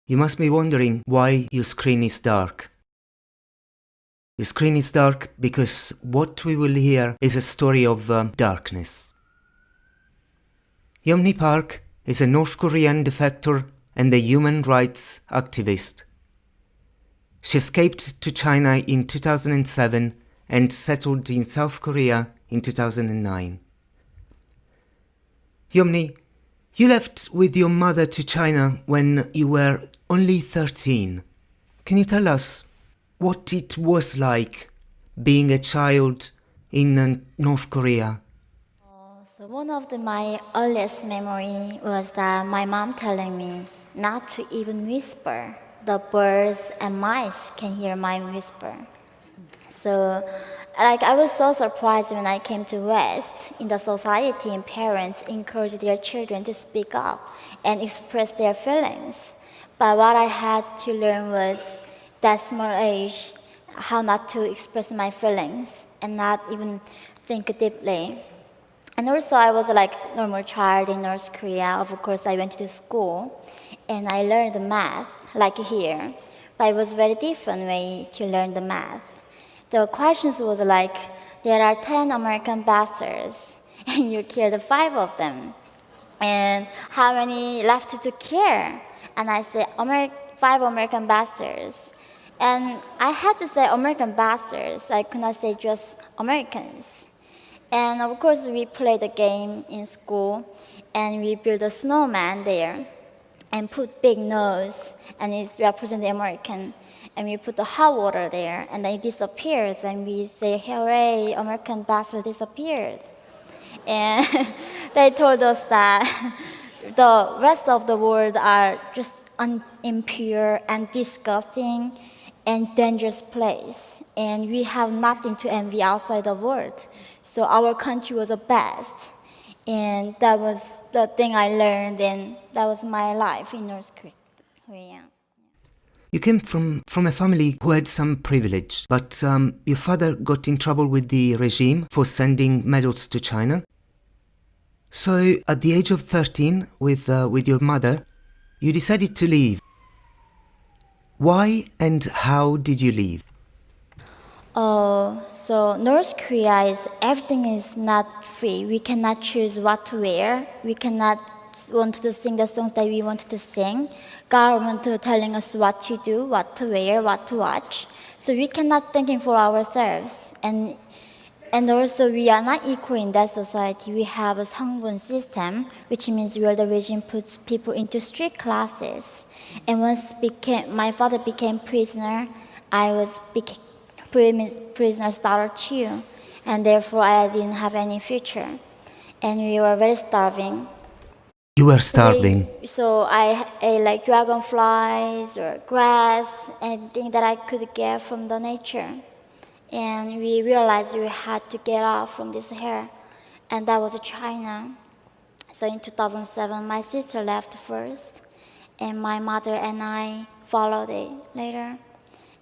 You must be wondering why your screen is dark. Your screen is dark because what we will hear is a story of darkness. Yeon-mi Park is a North Korean defector and a human rights activist. She escaped to China in 2007 and settled in South Korea in 2009. Yeon-mi, you left with your mother to China when you were only 13. Can you tell us what it was like being a child in North Korea? So one of my earliest memory was that my mom telling me not to even whisper. The birds and mice can hear my whisper. So I was so surprised when I came to West. In the society, and parents encourage their children to speak up and express their feelings. But what I had to learn was that small age, how not to express my feelings and not even think deeply. And also I was like normal child in North Korea. Of course, I went to school and I learned math like here. But it was very different way to learn the math. The questions was like, there are 10 American bastards and you killed 5 of them. And how many left to kill? And I said, 5 American bastards. And I had to say American bastards. I could not say just Americans. And of course, we played the game in school, and we built a snowman there, and put big nose, and it represents the American. And we put the hot water there, and then it disappears, and we say, hooray, American bastard disappeared. And they told us that the rest of the world are just impure and disgusting and dangerous place, and we have nothing to envy outside the world. So our country was the best, and that was the thing I learned, and that was my life in North Korea. You came from a family who had some privilege, but your father got in trouble with the regime for sending medals to China. So at the age of 13, with your mother, you decided to leave. Why and how did you leave? Oh, so North Korea is everything is not free. We cannot choose what to wear. We cannot want to sing the songs that we want to sing. Government telling us what to do, what to wear, what to watch. So we cannot thinking for ourselves. And also we are not equal in that society. We have a sangbun system, which means where the regime puts people into strict classes. And once my father became prisoner, I was prisoner's daughter too, and therefore I didn't have any future, and we were very starving. You were starving. So I ate like dragonflies or grass, anything that I could get from the nature. And we realized we had to get out from this here, and that was China. So in 2007, my sister left first, and my mother and I followed it later.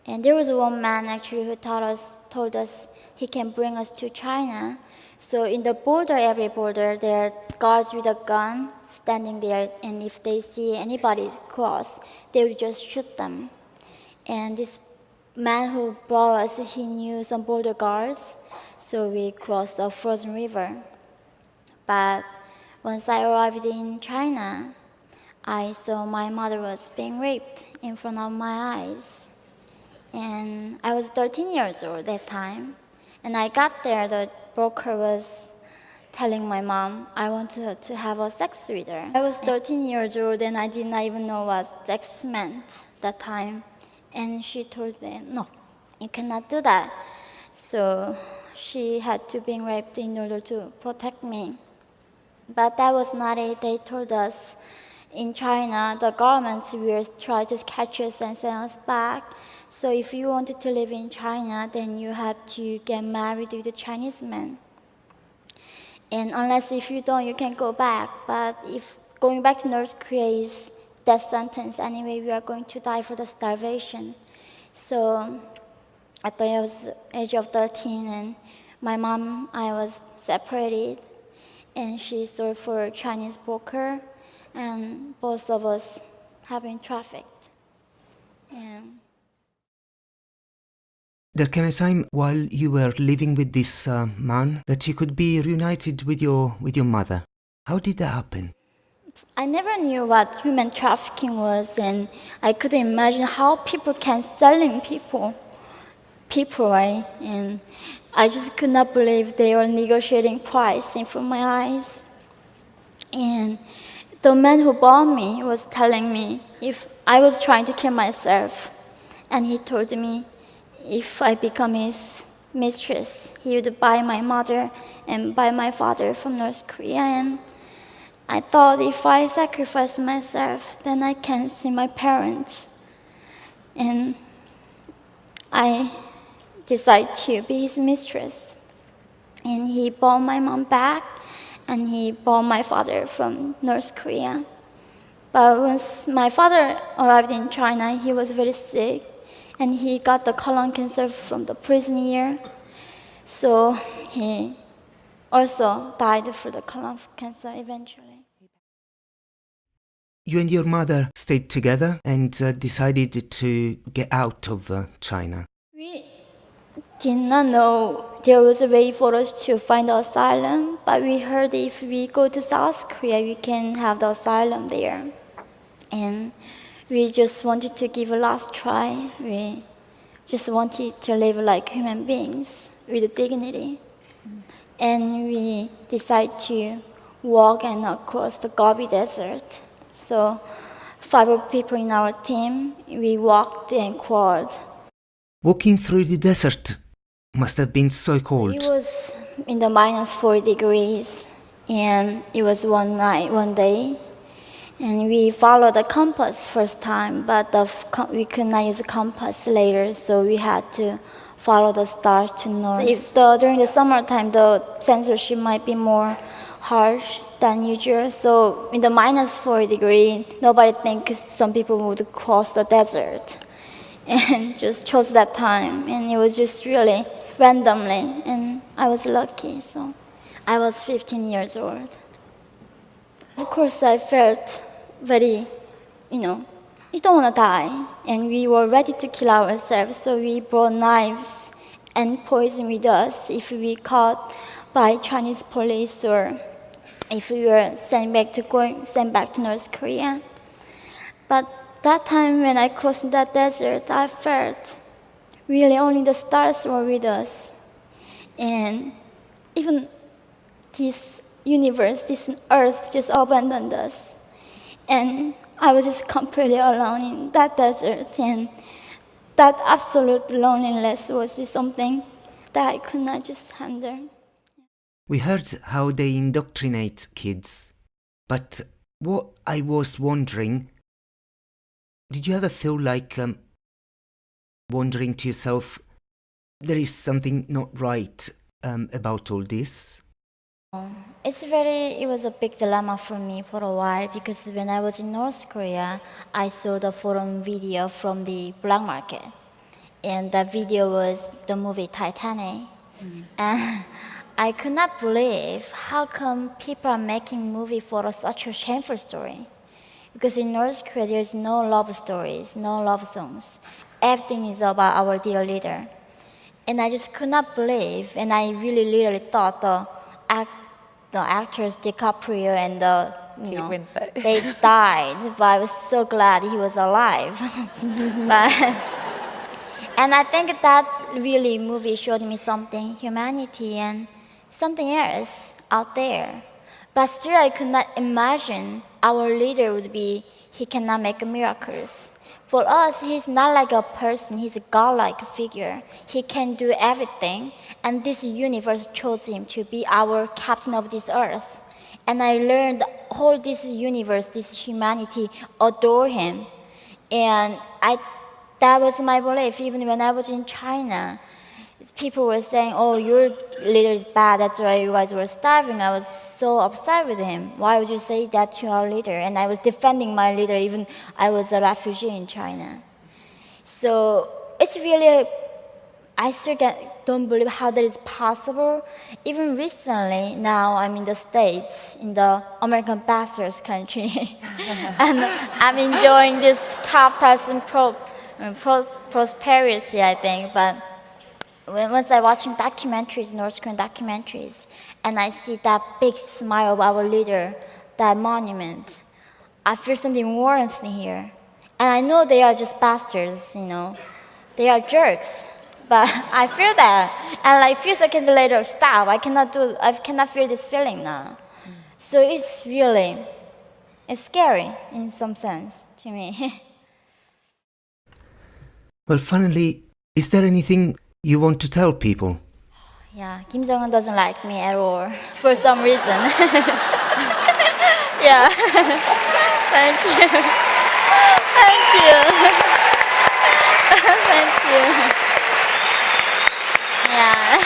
And there was one man actually who told us he can bring us to China. So in the border, every border, there are guards with a gun standing there, and if they see anybody cross, they would just shoot them. And this man who brought us, he knew some border guards, so we crossed the frozen river. But once I arrived in China, I saw my mother was being raped in front of my eyes. And I was 13 years old at that time. And I got there, the broker was telling my mom, I want to have a sex with her. I was 13 years old and I did not even know what sex meant that time. And she told me, no, you cannot do that. So she had to be raped in order to protect me. But that was not it. They told us in China, the government will try to catch us and send us back. So if you wanted to live in China, then you have to get married with a Chinese man. And unless if you don't, you can go back. But if going back to North Korea is death sentence, anyway, we are going to die for the starvation. So at the age of 13, and my mom, I was separated, and she sold for a Chinese broker, and both of us have been trafficked. Yeah. There came a time while you were living with this man that you could be reunited with your mother. How did that happen? I never knew what human trafficking was, and I couldn't imagine how people can selling people, right? And I just could not believe they were negotiating price in front of my eyes. And the man who bought me was telling me if I was trying to kill myself, and he told me if I become his mistress, he would buy my mother and buy my father from North Korea. And I thought if I sacrifice myself, then I can see my parents. And I decided to be his mistress. And he brought my mom back, and he brought my father from North Korea. But once my father arrived in China, he was very sick, and he got the colon cancer from the prison year. So he also died for the colon cancer eventually. You and your mother stayed together and decided to get out of China. We did not know there was a way for us to find asylum, but we heard if we go to South Korea, we can have the asylum there. And we just wanted to give a last try. We just wanted to live like human beings with dignity. And we decided to walk and across the Gobi Desert. So 5 people in our team, we walked and crawled. Walking through the desert must have been so cold. It was in the minus 4 degrees, and it was one day. And we followed the compass first time, but we could not use the compass later, so we had to follow the stars to north. During the summertime, the censorship might be more harsh than usual, so in the minus 4 degree, nobody thinks some people would cross the desert, and just chose that time, and it was just really randomly, and I was lucky, so I was 15 years old. Of course, I felt very, you don't want to die. And we were ready to kill ourselves, so we brought knives and poison with us if we caught by Chinese police or if we were sent back to North Korea. But that time when I crossed that desert, I felt really only the stars were with us. And even this universe, this earth just abandoned us. And I was just completely alone in that desert. And that absolute loneliness was just something that I could not just handle. We heard how they indoctrinate kids. But what I was wondering, did you ever feel like wondering to yourself, there is something not right about all this? It was a big dilemma for me for a while because when I was in North Korea, I saw the foreign video from the black market. And that video was the movie Titanic. And I could not believe how come people are making movie for such a shameful story. Because in North Korea, there's no love stories, no love songs. Everything is about our dear leader. And I just could not believe, and I really thought the actors DiCaprio and they died, but I was so glad he was alive. And I think that really movie showed me something, humanity and something else out there. But still I could not imagine our leader he cannot make miracles. For us, he's not like a person, he's a godlike figure. He can do everything, and this universe chose him to be our captain of this earth. And I learned all this universe, this humanity, adore him. And that was my belief, even when I was in China. People were saying, oh, your leader is bad, that's why you guys were starving. I was so upset with him. Why would you say that to our leader? And I was defending my leader, even I was a refugee in China. So it's really, I still don't believe how that is possible. Even recently, now I'm in the States, in the American bachelor's country. And I'm enjoying this capitalism prosperity, I think. But once I watching documentaries, North Korean documentaries, and I see that big smile of our leader, that monument, I feel something warmth in here. And I know they are just bastards, they are jerks. But I feel that, and like few seconds later, stop. I cannot feel this feeling now. So it's scary in some sense to me. Well, finally, is there anything you want to tell people? Yeah, Kim Jong-un doesn't like me at all for some reason. Yeah, thank you. Thank you. Thank you. Yeah,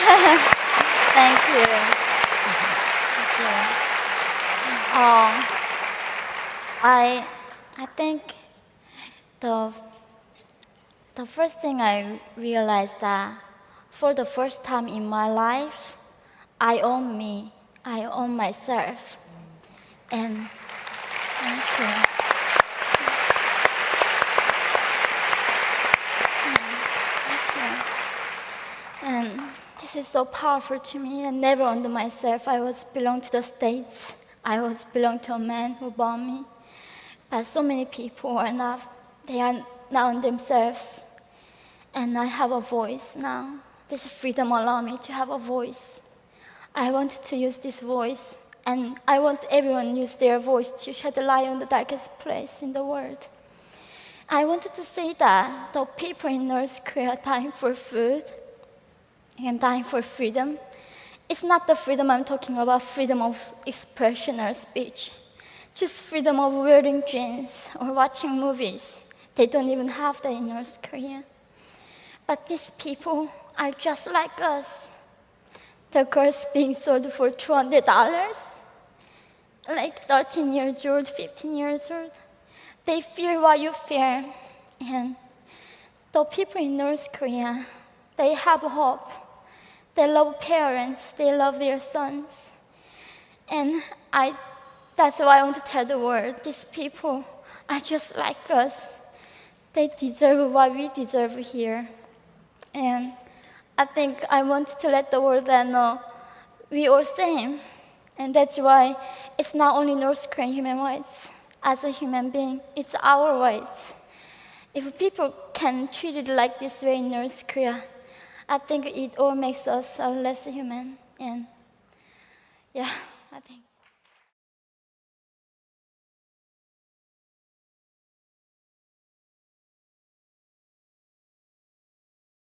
thank you. Thank you. I think the first thing I realized that for the first time in my life, I own me. I own myself. And thank you. And this is so powerful to me. I never owned myself. I was belong to the States. I was belong to a man who bought me. But so many people are not on themselves. And I have a voice now. This freedom allows me to have a voice. I want to use this voice, and I want everyone to use their voice to shed light on the darkest place in the world. I wanted to say that the people in North Korea are dying for food and dying for freedom. It's not the freedom I'm talking about, freedom of expression or speech. Just freedom of wearing jeans or watching movies. They don't even have that in North Korea. But these people are just like us. The girls being sold for $200, like 13 years old, 15 years old. They feel what you feel. And the people in North Korea, they have hope. They love parents, they love their sons. And that's why I want to tell the world, these people are just like us. They deserve what we deserve here. And I think I want to let the world know we are same. And that's why it's not only North Korean human rights. As a human being, it's our rights. If people can treat it like this way in North Korea, I think it all makes us less human. And yeah, I think.